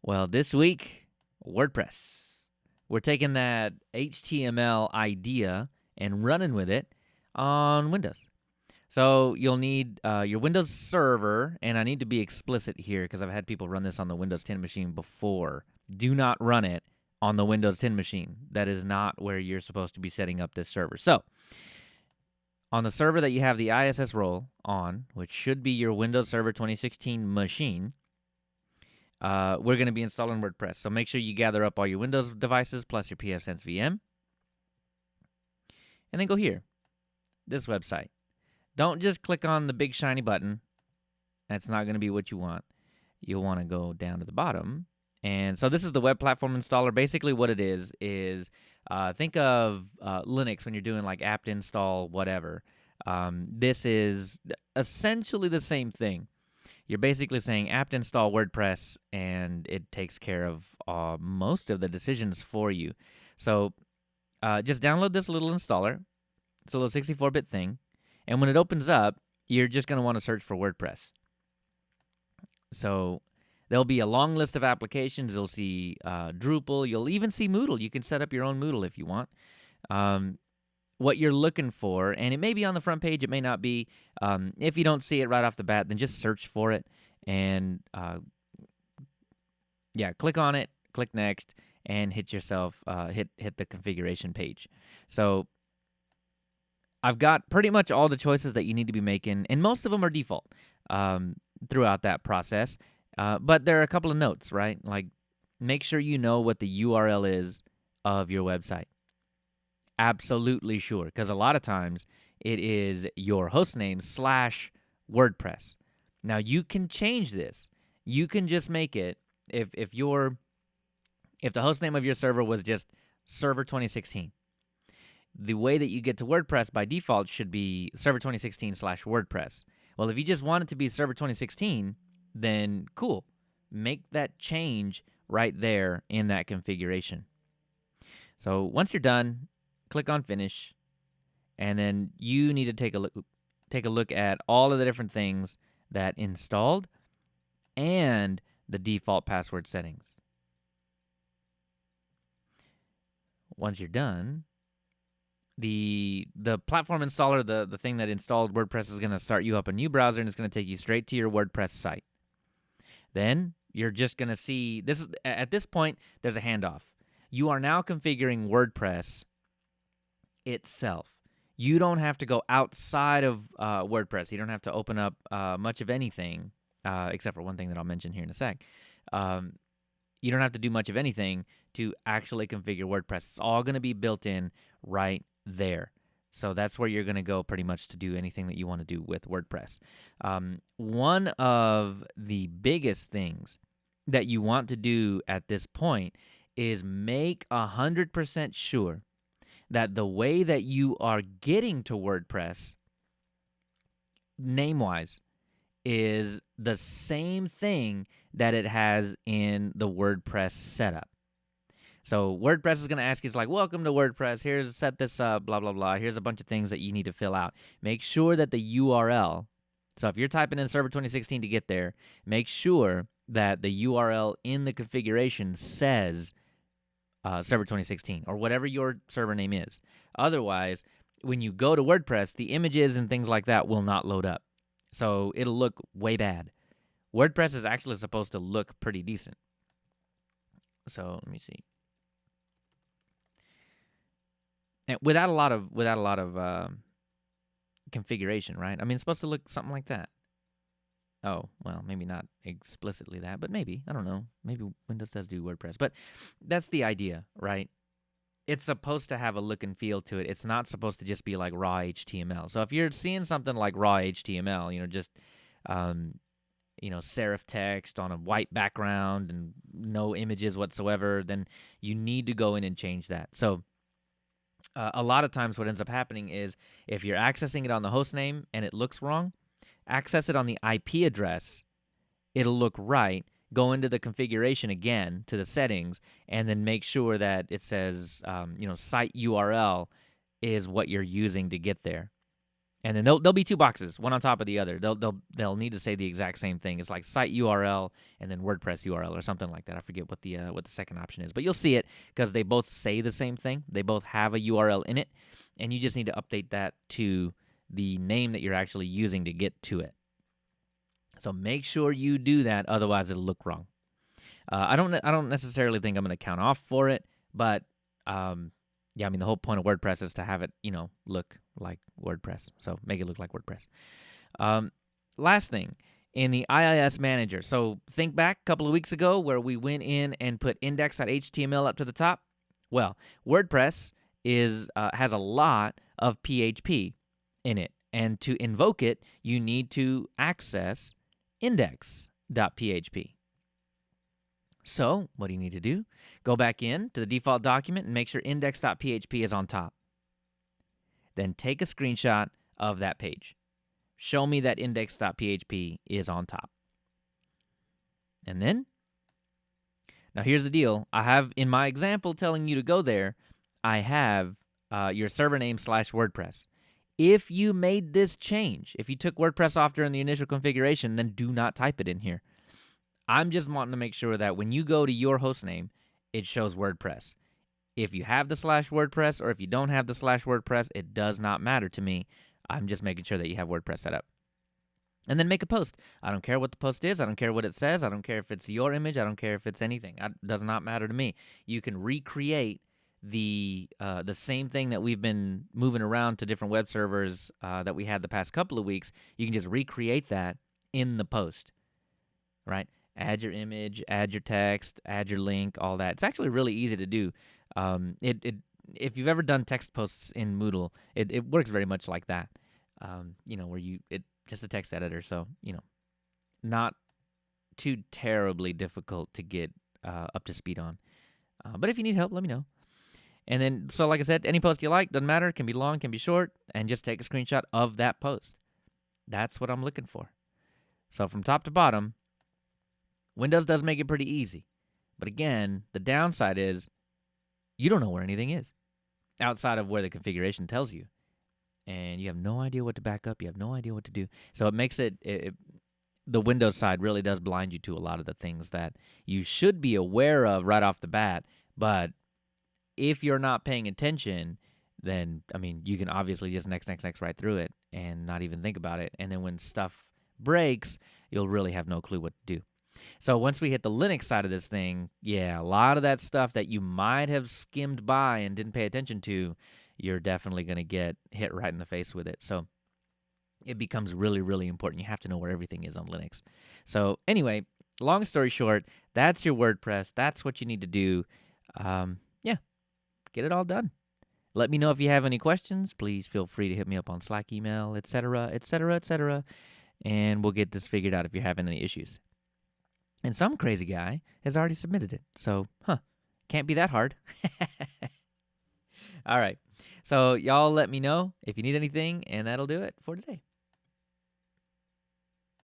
Well, this week, WordPress. We're taking that HTML idea and running with it on Windows. So you'll need your Windows server, and I need to be explicit here because I've had people run this on the Windows 10 machine before. Do not run it on the Windows 10 machine. That is not where you're supposed to be setting up this server. So on the server that you have the IIS role on, which should be your Windows Server 2016 machine, we're going to be installing WordPress. So make sure you gather up all your Windows devices plus your pfSense VM. And then go here, this website. Don't just click on the big shiny button. That's not going to be what you want. You'll want to go down to the bottom. And so this is the web platform installer. Basically what it is think of Linux when you're doing like apt install, whatever. This is essentially the same thing. You're basically saying apt install WordPress, and it takes care of most of the decisions for you. So just download this little installer. It's a little 64-bit thing. And when it opens up, you're just going to want to search for WordPress. So there'll be a long list of applications. You'll see Drupal. You'll even see Moodle. You can set up your own Moodle if you want. What you're looking for, and it may be on the front page, it may not be. If you don't see it right off the bat, then just search for it and click on it, click next, and hit yourself, hit the configuration page. So I've got pretty much all the choices that you need to be making, and most of them are default throughout that process. But there are a couple of notes, right? Like make sure you know what the URL is of your website. Absolutely sure, because a lot of times it is your hostname /WordPress. Now you can change this. You can just make it if the hostname of your server was just server 2016. The way that you get to WordPress by default should be server 2016 /WordPress. Well, if you just want it to be server 2016, then cool. Make that change right there in that configuration. So once you're done, click on finish, and then you need to take a look at all of the different things that installed and the default password settings. Once you're done, the platform installer, the thing that installed WordPress, is going to start you up a new browser, and it's going to take you straight to your WordPress site. Then you're just going to see this. At this point, there's a handoff. You are now configuring WordPress itself. You don't have to go outside of WordPress. You don't have to open up much of anything, except for one thing that I'll mention here in a sec. You don't have to do much of anything to actually configure WordPress. It's all going to be built in right there. So that's where you're going to go pretty much to do anything that you want to do with WordPress. One of the biggest things that you want to do at this point is make 100% sure that the way that you are getting to WordPress, name-wise, is the same thing that it has in the WordPress setup. So WordPress is going to ask you, it's like, welcome to WordPress. Here's, set this up, blah, blah, blah. Here's a bunch of things that you need to fill out. Make sure that the URL, so if you're typing in Server 2016 to get there, make sure that the URL in the configuration says Server 2016 or whatever your server name is. Otherwise, when you go to WordPress, the images and things like that will not load up. So it'll look way bad. WordPress is actually supposed to look pretty decent. So let me see. And without a lot of configuration, right? I mean, it's supposed to look something like that. Oh, well, maybe not explicitly that, but maybe. I don't know. Maybe Windows does do WordPress. But that's the idea, right? It's supposed to have a look and feel to it. It's not supposed to just be like raw HTML. So if you're seeing something like raw HTML, just serif text on a white background and no images whatsoever, then you need to go in and change that. So a lot of times what ends up happening is if you're accessing it on the host name and it looks wrong, access it on the IP address, it'll look right. Go into the configuration again to the settings, and then make sure that it says, site URL is what you're using to get there. And then there'll be two boxes, one on top of the other. They'll need to say the exact same thing. It's like site URL and then WordPress URL or something like that. I forget what the second option is, but you'll see it because they both say the same thing. They both have a URL in it, and you just need to update that to the name that you're actually using to get to it. So make sure you do that, otherwise it'll look wrong. I don't necessarily think I'm going to count off for it, but yeah, I mean the whole point of WordPress is to have it, look like WordPress. So make it look like WordPress. Last thing, in the IIS manager. So think back a couple of weeks ago where we went in and put index.html up to the top. Well, WordPress has a lot of PHP in it, and to invoke it, you need to access index.php. So what do you need to do? Go back in to the default document and make sure index.php is on top. Then take a screenshot of that page. Show me that index.php is on top. And then, now here's the deal. I have, in my example telling you to go there, I have your server name /WordPress. If you made this change, if you took WordPress off during the initial configuration, then do not type it in here. I'm just wanting to make sure that when you go to your hostname, it shows WordPress. If you have the /WordPress or if you don't have the /WordPress, it does not matter to me. I'm just making sure that you have WordPress set up. And then make a post. I don't care what the post is. I don't care what it says. I don't care if it's your image. I don't care if it's anything. It does not matter to me. You can recreate the same thing that we've been moving around to different web servers that we had the past couple of weeks. You can just recreate that in the post, right? Add your image, add your text, add your link, all that. It's actually really easy to do. If you've ever done text posts in Moodle, it works very much like that. Where just a text editor, so not too terribly difficult to get up to speed on. But if you need help, let me know. And then, so like I said, any post you like, doesn't matter. It can be long, can be short, and just take a screenshot of that post. That's what I'm looking for. So from top to bottom, Windows does make it pretty easy. But again, the downside is you don't know where anything is outside of where the configuration tells you. And you have no idea what to back up. You have no idea what to do. So it makes the Windows side really does blind you to a lot of the things that you should be aware of right off the bat. But if you're not paying attention, then, you can obviously just next right through it and not even think about it. And then when stuff breaks, you'll really have no clue what to do. So once we hit the Linux side of this thing, yeah, a lot of that stuff that you might have skimmed by and didn't pay attention to, you're definitely going to get hit right in the face with it. So it becomes really, really important. You have to know where everything is on Linux. So anyway, long story short, that's your WordPress. That's what you need to do. Get it all done. Let me know if you have any questions. Please feel free to hit me up on Slack, email, etc., and we'll get this figured out if you're having any issues. And some crazy guy has already submitted it. So, can't be that hard. All right. So, y'all let me know if you need anything, and that'll do it for today.